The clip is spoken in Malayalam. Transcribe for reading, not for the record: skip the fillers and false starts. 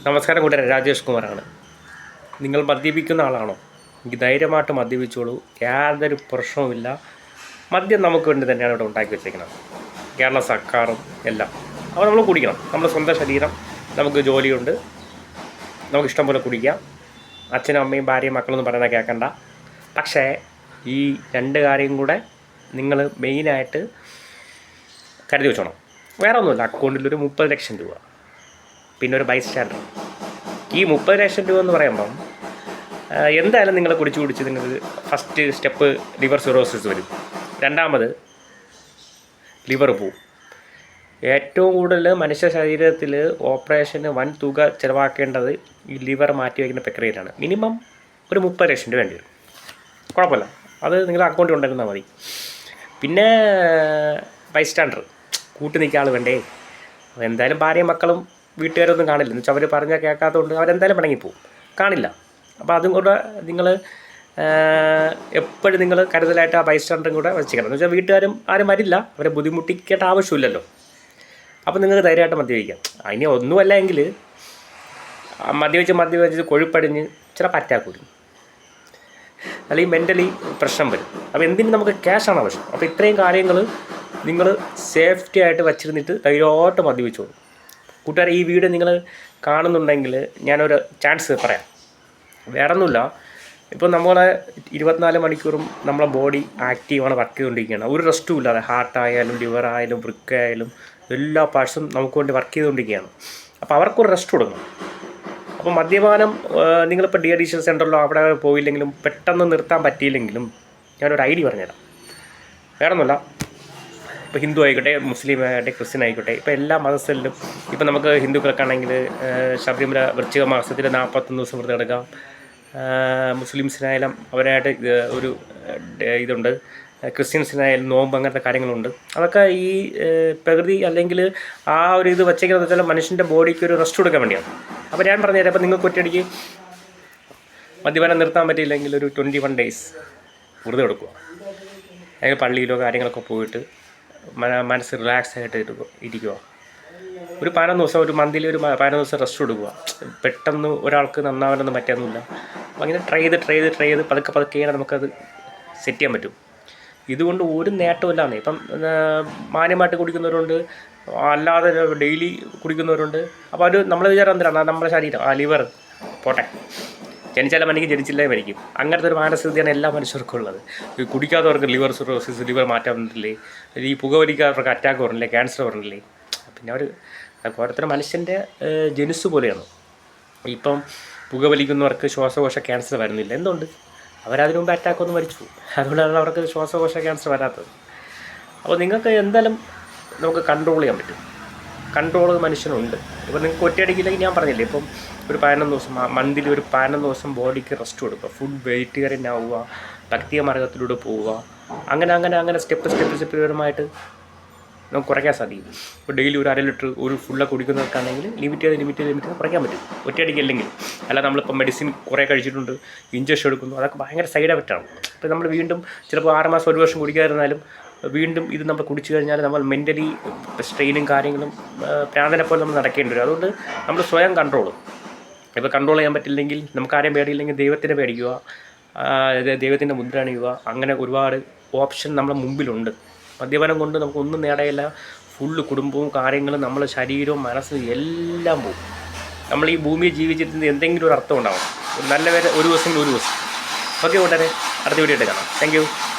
നമസ്കാരം കൂട്ടരെ, രാജേഷ് കുമാറാണ്. നിങ്ങൾ മദ്യപിക്കുന്ന ആളാണോ? എനിക്ക് ധൈര്യമായിട്ട് മദ്യപിച്ചോളൂ, യാതൊരു പ്രശ്നവുമില്ല. മദ്യം നമുക്ക് വേണ്ടി തന്നെയാണ് ഇവിടെ ഉണ്ടാക്കി വെച്ചേക്കുന്നത്, കേരള സർക്കാരും എല്ലാം. അപ്പോൾ നമ്മൾ കുടിക്കണം. നമ്മുടെ സ്വന്തം ശരീരം, നമുക്ക് ജോലിയുണ്ട്, നമുക്ക് ഇഷ്ടം പോലെ കുടിക്കാം. അച്ഛനും അമ്മയും ഭാര്യയും മക്കളൊന്നും പറയുന്നത് കേൾക്കണ്ട. പക്ഷേ ഈ രണ്ട് കാര്യം കൂടെ നിങ്ങൾ മെയിനായിട്ട് കരുതി വെച്ചോണം. വേറെ ഒന്നുമില്ല, അക്കൗണ്ടിലൊരു 30 ലക്ഷം രൂപ, പിന്നെ ഒരു ബൈസ്റ്റാൻഡർ. ഈ 30 ലക്ഷം രൂപ എന്ന് പറയുമ്പം എന്തായാലും നിങ്ങൾ കുടിച്ച് നിങ്ങൾക്ക് ഫസ്റ്റ് സ്റ്റെപ്പ് ലിവർ സിറോസിസ് വരും, രണ്ടാമത് ലിവർ പോവും. ഏറ്റവും കൂടുതൽ മനുഷ്യ ശരീരത്തിൽ ഓപ്പറേഷന് വൻ തുക ചിലവാക്കേണ്ടത് ഈ ലിവർ മാറ്റി വയ്ക്കുന്ന പ്രക്രിയയിലാണ്. മിനിമം ഒരു 30 ലക്ഷം രൂപ വേണ്ടി വരും. കുഴപ്പമില്ല, അത് നിങ്ങൾ അക്കൗണ്ടിൽ ഉണ്ടായിരുന്നാൽ മതി. പിന്നെ ബൈസ്റ്റാൻഡർ, കൂട്ടി നിൽക്കുക ആൾ വേണ്ടേ. എന്തായാലും ഭാര്യയും മക്കളും വീട്ടുകാരൊന്നും കാണില്ല, എന്ന് വെച്ചാൽ അവർ പറഞ്ഞാൽ കേൾക്കാത്തതുകൊണ്ട് അവരെന്തായാലും പിണങ്ങിപ്പോവും, കാണില്ല. അപ്പോൾ അതും കൂടെ നിങ്ങൾ എപ്പോഴും നിങ്ങൾ കരുതലായിട്ട് ആ ബൈസ്റ്റാൻഡറും കൂടെ വെച്ചിരിക്കണം. എന്ന് വെച്ചാൽ വീട്ടുകാരും ആരും വരില്ല, അവരെ ബുദ്ധിമുട്ടിക്കേണ്ട ആവശ്യമില്ലല്ലോ. അപ്പോൾ നിങ്ങൾക്ക് ധൈര്യമായിട്ട് മദ്യപിക്കാം. അതിന് ഒന്നുമല്ല എങ്കിൽ മദ്യപിച്ച് കൊഴുപ്പടിഞ്ഞ് ചിലപ്പോൾ അറ്റാക്ക് വരും, അല്ലെങ്കിൽ മെൻ്റലി പ്രശ്നം വരും. അപ്പോൾ എന്തിനും നമുക്ക് ക്യാഷാണ് ആവശ്യം. അപ്പോൾ ഇത്രയും കാര്യങ്ങൾ നിങ്ങൾ സേഫ്റ്റി ആയിട്ട് വച്ചിരുന്നിട്ട് ധൈര്യമായിട്ട് മദ്യപിച്ചോളൂ. കൂട്ടുകാരെ, ഈ വീഡിയോ നിങ്ങൾ കാണുന്നുണ്ടെങ്കിൽ ഞാനൊരു ചാൻസ് പറയാം. വേറെ ഒന്നുമില്ല, ഇപ്പോൾ നമ്മളെ 24 മണിക്കൂറും നമ്മളെ ബോഡി ആക്റ്റീവാണ്, വർക്ക് ചെയ്തുകൊണ്ടിരിക്കുകയാണ്. ഒരു റെസ്റ്റും ഇല്ലാതെ. ഹാർട്ടായാലും ലിവറായാലും വൃക്കയായാലും എല്ലാ പാർട്സും നമുക്ക് വേണ്ടി വർക്ക് ചെയ്തുകൊണ്ടിരിക്കുകയാണ്. അപ്പോൾ അവർക്കൊരു റെസ്റ്റ് കൊടുക്കണം. അപ്പോൾ മദ്യപാനം നിങ്ങളിപ്പോൾ ഡീഅഡിക്ഷൻ സെൻ്ററിലോ അവിടെ പോയില്ലെങ്കിലും പെട്ടെന്ന് നിർത്താൻ പറ്റിയില്ലെങ്കിലും ഞാനൊരു ഐഡിയ പറഞ്ഞുതരാം. വേറെ ഒന്നുമില്ല, ഇപ്പോൾ ഹിന്ദു ആയിക്കോട്ടെ, മുസ്ലിം ആയിക്കോട്ടെ, ക്രിസ്ത്യൻ ആയിക്കോട്ടെ, ഇപ്പോൾ എല്ലാ മതസ്ഥരിലും ഇപ്പോൾ നമുക്ക് ഹിന്ദുക്കൾക്കാണെങ്കിൽ ശബരിമല വൃശ്ചിക മാസത്തിൽ 41 ദിവസം വ്രതം എടുക്കാം. മുസ്ലിംസിനായാലും അവരായിട്ട് ഒരു ഇതുണ്ട്, ക്രിസ്ത്യൻസിനായാലും നോമ്പ്, അങ്ങനത്തെ കാര്യങ്ങളുണ്ട്. അതൊക്കെ ഈ പ്രകൃതി അല്ലെങ്കിൽ ആ ഒരു ഇത് വച്ചേക്കുന്നത് വെച്ചാൽ മനുഷ്യൻ്റെ ബോഡിക്ക് ഒരു റെസ്റ്റ് കൊടുക്കാൻ വേണ്ടിയാണ്. അപ്പോൾ ഞാൻ പറഞ്ഞുതരാം. അപ്പോൾ നിങ്ങൾക്ക് ഒറ്റയടിക്ക് മദ്യപാനം നിർത്താൻ പറ്റിയില്ലെങ്കിൽ ഒരു 21 ഡേയ്സ് വ്രതം എടുക്കുക. അല്ലെങ്കിൽ പള്ളിയിലോ കാര്യങ്ങളൊക്കെ പോയിട്ട് മനസ്സ് റിലാക്സ് ആയിട്ട് ഇരിക്കുക. ഒരു 11 ദിവസം, ഒരു മന്തിൽ ഒരു 11 ദിവസം റെസ്റ്റ് കൊടുക്കുക. പെട്ടെന്ന് ഒരാൾക്ക് നന്നാവാനൊന്നും പറ്റാനൊന്നുമില്ല. അപ്പോൾ അങ്ങനെ ട്രൈ ചെയ്ത് പതുക്കെ നമുക്കത് സെറ്റ് ചെയ്യാൻ പറ്റും. ഇതുകൊണ്ട് ഒരു നേട്ടമില്ലാന്നേ. ഇപ്പം മാന്യമായിട്ട് കുടിക്കുന്നവരുണ്ട്, അല്ലാതെ ഡെയിലി കുടിക്കുന്നവരുണ്ട്. അപ്പോൾ അത് നമ്മൾ വിചാരം എന്തിനാണ്, നമ്മുടെ ശരീരം ആ ലിവർ പോട്ടെ, ജനിച്ചാൽ മണിക്ക് ജനിച്ചില്ലേ മരിക്കും. അങ്ങനത്തെ ഒരു മാനസികതയാണ് എല്ലാ മനുഷ്യർക്കും ഉള്ളത്. ഈ കുടിക്കാത്തവർക്ക് ലിവർ സിറോസിസ്, ലിവർ മാറ്റാൻ പറ്റില്ലേ, ഈ പുകവലിക്കാത്തവർക്ക് അറ്റാക്ക് പറഞ്ഞില്ലേ, ക്യാൻസർ പറഞ്ഞില്ലേ. പിന്നെ അവർ ഓരോരുത്തരും മനുഷ്യൻ്റെ ജനുസ് പോലെയാണ്. ഇപ്പം പുകവലിക്കുന്നവർക്ക് ശ്വാസകോശ ക്യാൻസർ വരുന്നില്ല. എന്തുകൊണ്ട്? അവരതിനു മുമ്പ് അറ്റാക്കൊന്നും മരിച്ചു. അതുകൊണ്ടാണ് അവർക്ക് ശ്വാസകോശ ക്യാൻസർ വരാത്തത്. അപ്പോൾ നിങ്ങൾക്ക് എന്തായാലും നമുക്ക് കൺട്രോൾ ചെയ്യാൻ പറ്റും. കൺട്രോൾ മനുഷ്യനുണ്ട്. ഇപ്പോൾ നിങ്ങൾക്ക് ഒറ്റയടിക്കില്ലെങ്കിൽ ഞാൻ പറഞ്ഞില്ലേ, ഇപ്പം ഒരു 11 ദിവസം മന്തിൽ ഒരു 11 ദിവസം ബോഡിക്ക് റെസ്റ്റ് കൊടുക്കുക. ഫുഡ് വെജിറ്റേറിയൻ ആവുക, ഭക്തിയ മാർഗത്തിലൂടെ പോവുക. അങ്ങനെ സ്റ്റെപ്പ് പരമായിട്ട് നമുക്ക് കുറയ്ക്കാൻ സാധിക്കും. ഇപ്പോൾ ഡെയിലി ഒരു 1/2 ലിറ്റർ ഒരു ഫുള്ളൊക്കെ കുടിക്കുന്നവർക്കാണെങ്കിൽ ലിമിറ്റ് ചെയ്ത് കുറയ്ക്കാൻ പറ്റും, ഒറ്റയടിക്കല്ലെങ്കിൽ. അല്ല നമ്മളിപ്പോൾ മെഡിസിൻ കുറേ കഴിച്ചിട്ടുണ്ട്, ഇഞ്ചക്ഷൻ എടുക്കുന്നു, അതൊക്കെ ഭയങ്കര സൈഡ് എഫക്റ്റാണ്. അപ്പോൾ നമ്മൾ വീണ്ടും ചിലപ്പോൾ 6 മാസം 1 വർഷം കുടിക്കാതിരുന്നാലും വീണ്ടും ഇത് നമ്മൾ കുടിച്ചു കഴിഞ്ഞാൽ നമ്മൾ മെൻ്റലി സ്ട്രെയിനും കാര്യങ്ങളും പ്രാന്തനെ പോലെ നമ്മൾ നടക്കേണ്ടി വരും. അതുകൊണ്ട് നമ്മൾ സ്വയം കൺട്രോൾ. ഇപ്പോൾ കൺട്രോൾ ചെയ്യാൻ പറ്റില്ലെങ്കിൽ, നമുക്ക് ആരെയും പേടിയില്ലെങ്കിൽ ദൈവത്തിനെ പേടിക്കുക, ദൈവത്തിൻ്റെ മുദ്ര അണിയുക. അങ്ങനെ ഒരുപാട് ഓപ്ഷൻ നമ്മുടെ മുമ്പിലുണ്ട്. മദ്യപാനം കൊണ്ട് നമുക്കൊന്നും നേടാനില്ല. ഫുള്ള് കുടുംബവും കാര്യങ്ങളും നമ്മുടെ ശരീരവും മനസ്സും എല്ലാം പോകും. നമ്മൾ ഈ ഭൂമിയിൽ ജീവിച്ചിരുന്നത് എന്തെങ്കിലും ഒരു അർത്ഥം ഉണ്ടാവും. നല്ല ഒരു ദിവസം. ഓക്കെ കൂട്ടരെ, അടുത്ത വീഡിയോ ആയിട്ട് കാണാം. Thank you.